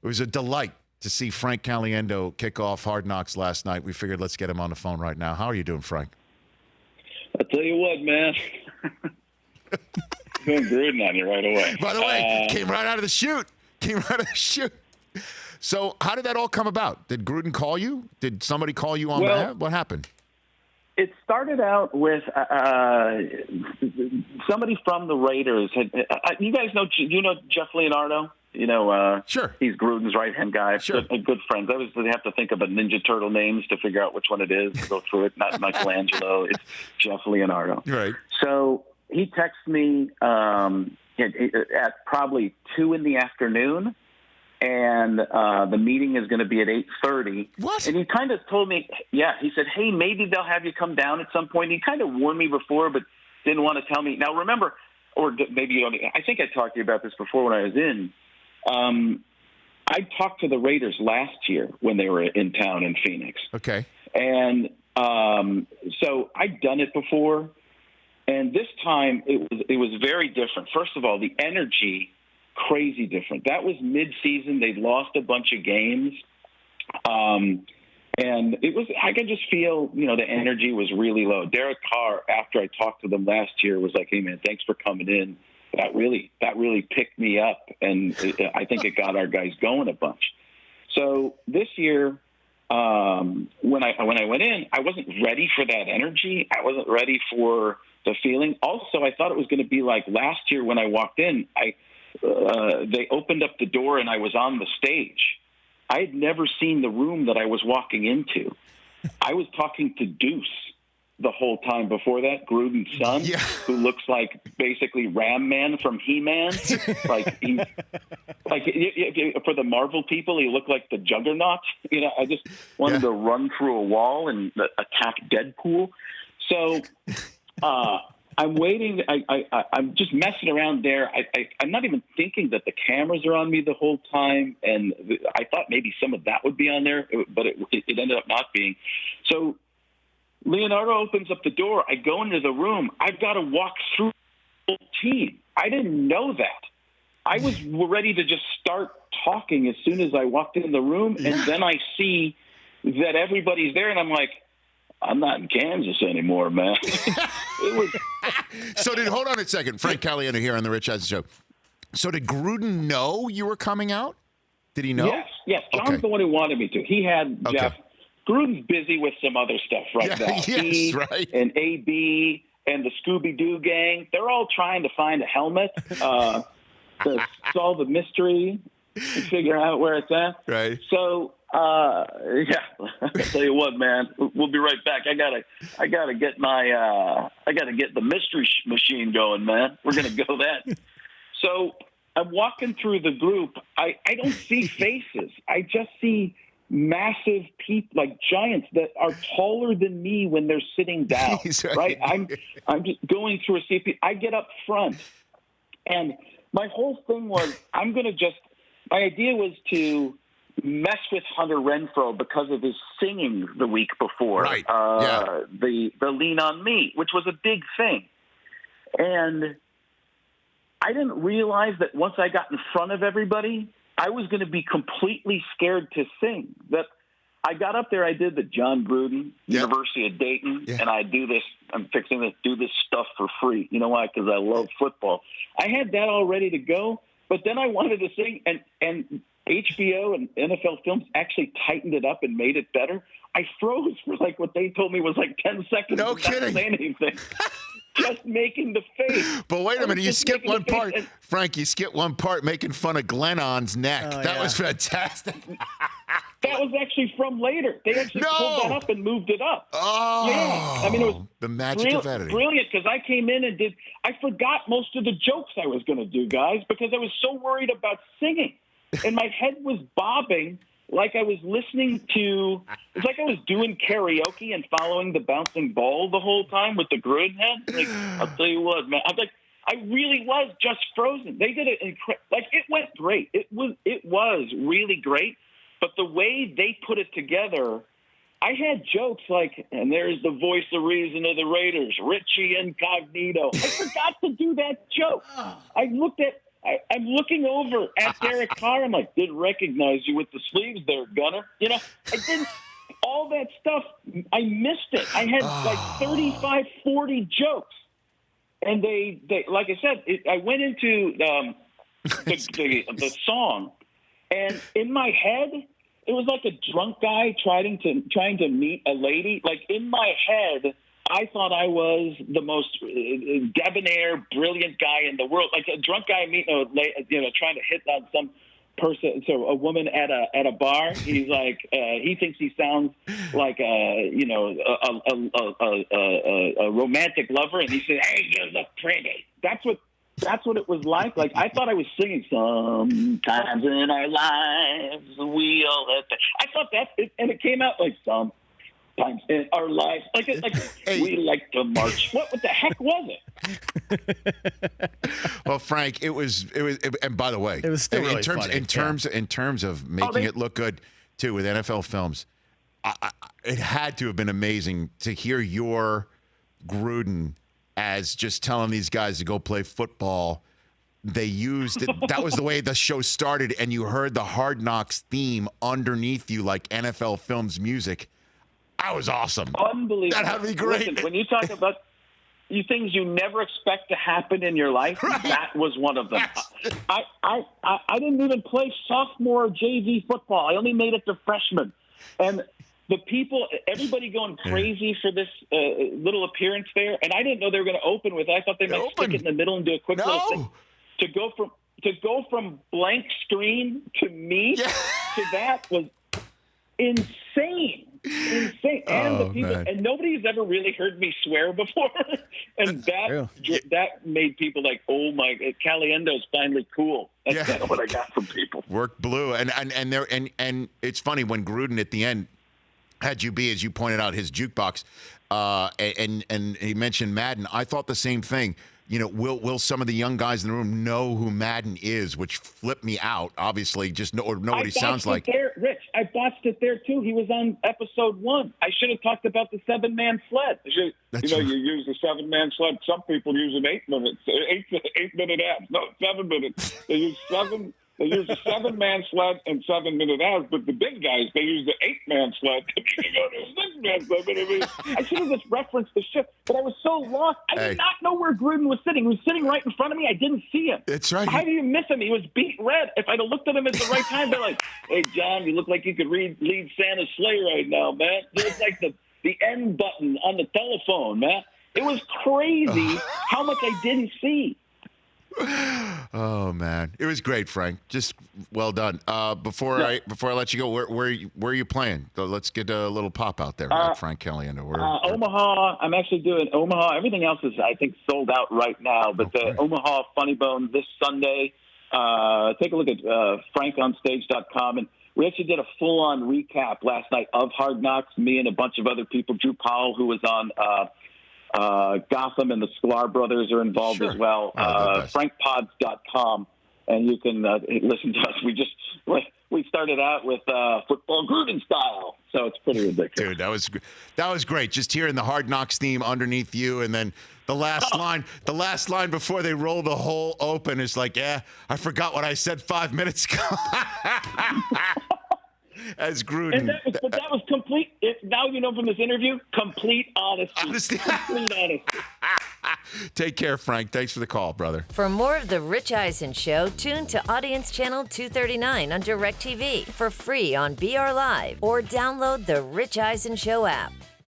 It was a delight to see Frank Caliendo kick off Hard Knocks last night. We figured let's get him on the phone right now. How are you doing, Frank? I'll tell you what, man. Going Gruden on you right away. By the way, came right out of the chute. So how did that all come about? Did Gruden call you? Did somebody call you on behalf? What happened? It started out with somebody from the Raiders. You guys know, Jeff Leonardo? Sure. He's Gruden's right-hand guy. Sure. Good friends. They have to think of a Ninja Turtle names to figure out which one it is. Go through it. Not Michelangelo. It's Jeff Leonardo. Right. So he texted me at probably 2 in the afternoon, and the meeting is going to be at 8:30. What? And he kind of told me, he said, hey, maybe they'll have you come down at some point. He kind of warned me before, but didn't want to tell me. Now, remember, or maybe you don't. I think I talked to you about this before when I was in. I talked to the Raiders last year when they were in town in Phoenix. Okay. And so I'd done it before, and this time it was very different. First of all, the energy, crazy different. That was mid-season. They'd lost a bunch of games, and it was. I could just feel, the energy was really low. Derek Carr, after I talked to them last year, was like, "Hey man, thanks for coming in." That really picked me up, and I think it got our guys going a bunch. So this year, when I went in, I wasn't ready for that energy. I wasn't ready for the feeling. Also, I thought it was going to be like last year when I walked in. They opened up the door and I was on the stage. I had never seen the room that I was walking into. I was talking to Deuce the whole time before that, Gruden's son, who looks like basically Ram Man from He-Man. For the Marvel people, he looked like the Juggernaut. I just wanted to run through a wall and attack Deadpool. So I'm waiting. I'm just messing around there. I'm not even thinking that the cameras are on me the whole time, and I thought maybe some of that would be on there, but it ended up not being. So Leonardo opens up the door. I go into the room. I've got to walk through the whole team. I didn't know that. I was ready to just start talking as soon as I walked in the room, and then I see that everybody's there, and I'm like, I'm not in Kansas anymore, man. It was. So hold on a second. Frank Caliendo here on the Rich Eisen Show. So did Gruden know you were coming out? Did he know? Yes. John's the one who wanted me to. He had Jeff. Gruden's busy with some other stuff right now. He and AB and the Scooby-Doo gang, they're all trying to find a helmet to solve the mystery and figure out where it's at. Right. So, I'll tell you what, man, we'll be right back. I gotta get the mystery machine going, man. We're going to go that. So I'm walking through the group. I don't see faces. I just see massive people, like giants that are taller than me when they're sitting down. Right? I'm just going through a CP. I get up front, and my whole thing was my idea was to mess with Hunter Renfrow because of his singing the week before. Right. The Lean on Me, which was a big thing. And I didn't realize that once I got in front of everybody, I was going to be completely scared to sing. That I got up there, I did the John Gruden, University of Dayton, and I do this. I'm fixing to do this stuff for free. You know why? Because I love football. I had that all ready to go, but then I wanted to sing, and HBO and NFL Films actually tightened it up and made it better. I froze for like what they told me was like 10 seconds. No kidding. Not saying anything. Just making the face. But wait a minute, you skipped one part. Frank, you skipped one part making fun of Glenon's neck. That was fantastic. That was actually from later. They actually pulled that up and moved it up. Oh. Yeah. I mean, it was the magic of editing. Brilliant, because I came in and I forgot most of the jokes I was going to do, guys, because I was so worried about singing. And my head was bobbing like I was listening to – it's like I was doing karaoke and following the bouncing ball the whole time with the Gruden head. Like, I'll tell you what, man. I'm like, I really was just frozen. They did it like it went great. It was really great. But the way they put it together, I had jokes like, and there's the voice of reason of the Raiders, Richie Incognito. I forgot to do that joke. I looked at I'm looking over at Derek Carr. I'm like, didn't recognize you with the sleeves there, Gunner. You know, I didn't. All that stuff, I missed it. I had like 35, 40 jokes. And they like I said, I went into the song, and in my head, it was like a drunk guy trying to meet a lady. Like in my head, I thought I was the most debonair, brilliant guy in the world. Like a drunk guy meeting trying to hit on some person, so a woman at a bar. He's like, he thinks he sounds like a romantic lover, and he said, "Hey, you look pretty." That's what it was like. Like I thought I was singing "Sometimes in our lives we all have to." I thought and it came out like sometimes in our lives, like hey. We like to march. What the heck was it? Well, Frank, it was, and by the way, it was still really funny. In terms of making it look good too with NFL films, it had to have been amazing to hear your Gruden as just telling these guys to go play football. They used it. That was the way the show started, and you heard the Hard Knocks theme underneath you, like NFL films music. That was awesome. Unbelievable. That had to be great. Listen, when you talk about things you never expect to happen in your life, right. That was one of them. I didn't even play sophomore JV football. I only made it to freshman. And the people, everybody going crazy for this little appearance there. And I didn't know they were going to open with it. I thought they might stick it in the middle and do a quick little thing. To go from blank screen to me to that was insane. And the people, and nobody's ever really heard me swear before, and that made people like, "Oh my, Caliendo's finally cool." That's kind of what I got from people. Worked blue, and it's funny when Gruden at the end had you be, as you pointed out, his jukebox, and he mentioned Madden. I thought the same thing. You know, will some of the young guys in the room know who Madden is, which flipped me out, obviously, just know what he sounds like. Rich, I botched it there, too. He was on episode 1. I should have talked about the 7-man sled. You use the 7-man sled. Some people use an 8 minutes, 8-minute abs. No, 7 minutes. They use a 7-man sled and 7-minute abs, but the big guys, they use the 8-man sled. You can go to a 6-man sled. I should have just referenced the ship, but I was so lost. I did not know where Gruden was sitting. He was sitting right in front of me. I didn't see him. That's right. How do you miss him? He was beat red. If I'd have looked at him at the right time, they're like, "Hey, John, you look like you could lead Santa's sleigh right now, man." It was like the end button on the telephone, man. It was crazy how much I didn't see. Oh man, it was great, Frank. Just well done. Before I let you go, where are you playing? Let's get a little pop out there, Frank Caliendo. Omaha. I'm actually doing Omaha. Everything else is, I think, sold out right now. But the Omaha Funny Bone this Sunday. Take a look at frankonstage.com, and we actually did a full-on recap last night of Hard Knocks. Me and a bunch of other people. Drew Powell, who was on Gotham, and the Sklar brothers are involved as well. frankpods.com, and you can listen to us. We started out with football Gruden style, so it's pretty ridiculous. Dude, that was great. Just hearing the Hard Knocks theme underneath you, and then the last line before they roll the hole open is like, I forgot what I said 5 minutes ago. As Gruden. But that was complete. Now you know from this interview, complete honesty. Complete honesty. Take care, Frank. Thanks for the call, brother. For more of The Rich Eisen Show, tune to Audience Channel 239 on DirecTV for free on BR Live or download the Rich Eisen Show app.